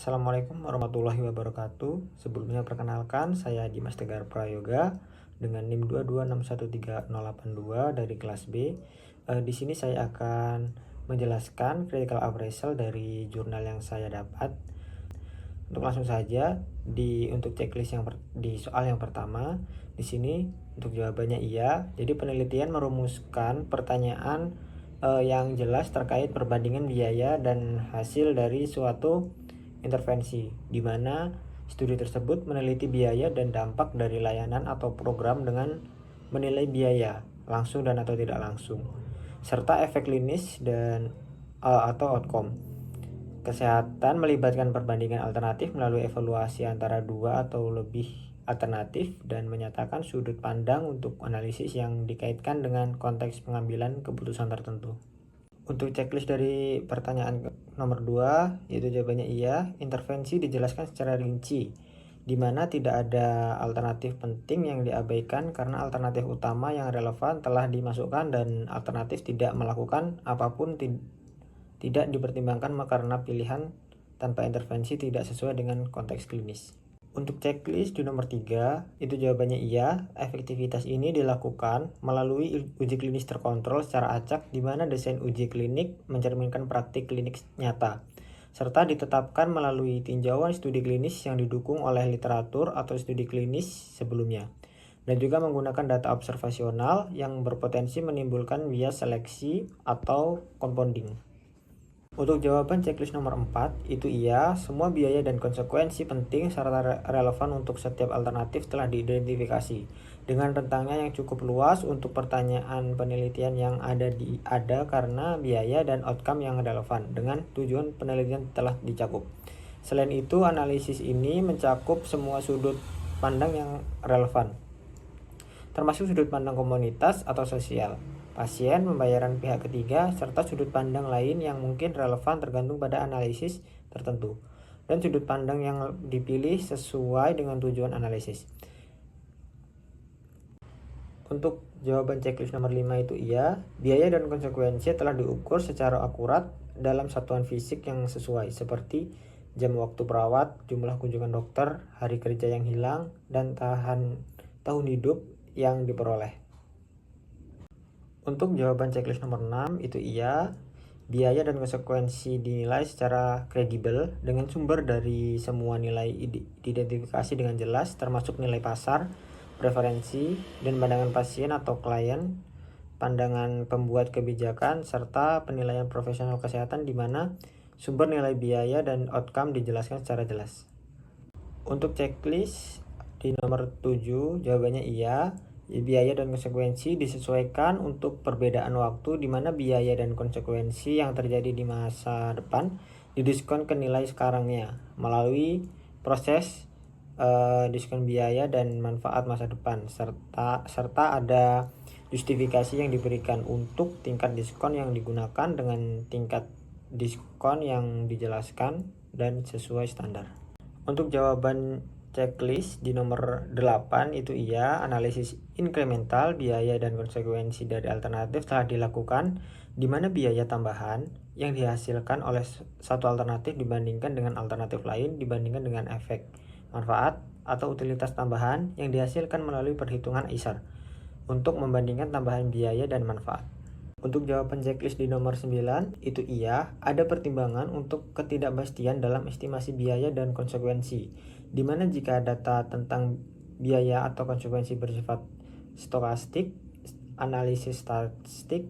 Assalamualaikum warahmatullahi wabarakatuh. Sebelumnya perkenalkan, saya Dimas Tegar Prayoga dengan NIM 226138082 dari kelas B. Di sini saya akan menjelaskan critical appraisal dari jurnal yang saya dapat. Untuk langsung saja untuk checklist di soal yang pertama, di sini untuk jawabannya iya. Jadi penelitian merumuskan pertanyaan yang jelas terkait perbandingan biaya dan hasil dari suatu intervensi, di mana studi tersebut meneliti biaya dan dampak dari layanan atau program dengan menilai biaya langsung dan atau tidak langsung, serta efek klinis dan atau outcome. Kesehatan melibatkan perbandingan alternatif melalui evaluasi antara dua atau lebih alternatif dan menyatakan sudut pandang untuk analisis yang dikaitkan dengan konteks pengambilan keputusan tertentu. Untuk checklist dari pertanyaan nomor 2, yaitu jawabannya iya. Intervensi dijelaskan secara rinci, di mana tidak ada alternatif penting yang diabaikan karena alternatif utama yang relevan telah dimasukkan dan alternatif tidak melakukan apapun tidak dipertimbangkan karena pilihan tanpa intervensi tidak sesuai dengan konteks klinis. Untuk checklist di nomor 3, itu jawabannya iya. Efektivitas ini dilakukan melalui uji klinis terkontrol secara acak, di mana desain uji klinik mencerminkan praktik klinik nyata, serta ditetapkan melalui tinjauan studi klinis yang didukung oleh literatur atau studi klinis sebelumnya, dan juga menggunakan data observasional yang berpotensi menimbulkan bias seleksi atau confounding. Untuk jawaban checklist nomor 4, itu iya, semua biaya dan konsekuensi penting serta relevan untuk setiap alternatif telah diidentifikasi dengan rentangnya yang cukup luas untuk pertanyaan penelitian yang ada karena biaya dan outcome yang relevan dengan tujuan penelitian telah dicakup. Selain itu, analisis ini mencakup semua sudut pandang yang relevan, termasuk sudut pandang komunitas atau sosial, pasien, pembayaran pihak ketiga, serta sudut pandang lain yang mungkin relevan tergantung pada analisis tertentu, dan sudut pandang yang dipilih sesuai dengan tujuan analisis. Untuk jawaban checklist nomor 5 itu iya, biaya dan konsekuensi telah diukur secara akurat dalam satuan fisik yang sesuai, seperti jam waktu perawat, jumlah kunjungan dokter, hari kerja yang hilang, dan tahun hidup yang diperoleh. Untuk jawaban checklist nomor 6 itu iya, biaya dan konsekuensi dinilai secara kredibel dengan sumber dari semua nilai diidentifikasi dengan jelas, termasuk nilai pasar, preferensi, dan pandangan pasien atau klien, pandangan pembuat kebijakan, serta penilaian profesional kesehatan di mana sumber nilai biaya dan outcome dijelaskan secara jelas. Untuk checklist di nomor 7, jawabannya iya. Biaya dan konsekuensi disesuaikan untuk perbedaan waktu, di mana biaya dan konsekuensi yang terjadi di masa depan didiskon ke nilai sekarangnya melalui proses diskon biaya dan manfaat masa depan, serta ada justifikasi yang diberikan untuk tingkat diskon yang digunakan dengan tingkat diskon yang dijelaskan dan sesuai standar. Untuk jawaban checklist di nomor 8 itu iya, analisis inkremental biaya dan konsekuensi dari alternatif telah dilakukan, di mana biaya tambahan yang dihasilkan oleh satu alternatif dibandingkan dengan alternatif lain dibandingkan dengan efek manfaat atau utilitas tambahan yang dihasilkan melalui perhitungan ISAR untuk membandingkan tambahan biaya dan manfaat. Untuk jawaban checklist di nomor 9 itu iya, ada pertimbangan untuk ketidakpastian dalam estimasi biaya dan konsekuensi, di mana jika data tentang biaya atau konsekuensi bersifat stokastik, analisis statistik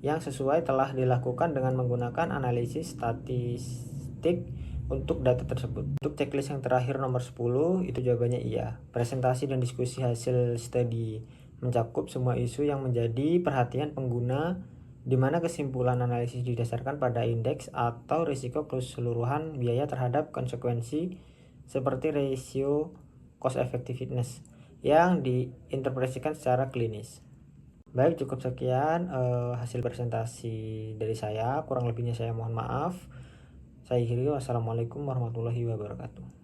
yang sesuai telah dilakukan dengan menggunakan analisis statistik untuk data tersebut. Untuk checklist yang terakhir nomor 10 itu jawabannya iya. Presentasi dan diskusi hasil studi mencakup semua isu yang menjadi perhatian pengguna, di mana kesimpulan analisis didasarkan pada indeks atau risiko keseluruhan biaya terhadap konsekuensi seperti rasio cost effectiveness yang diinterpretasikan secara klinis. Baik, cukup sekian hasil presentasi dari saya. Kurang lebihnya saya mohon maaf. Saya akhiri. Wassalamualaikum warahmatullahi wabarakatuh.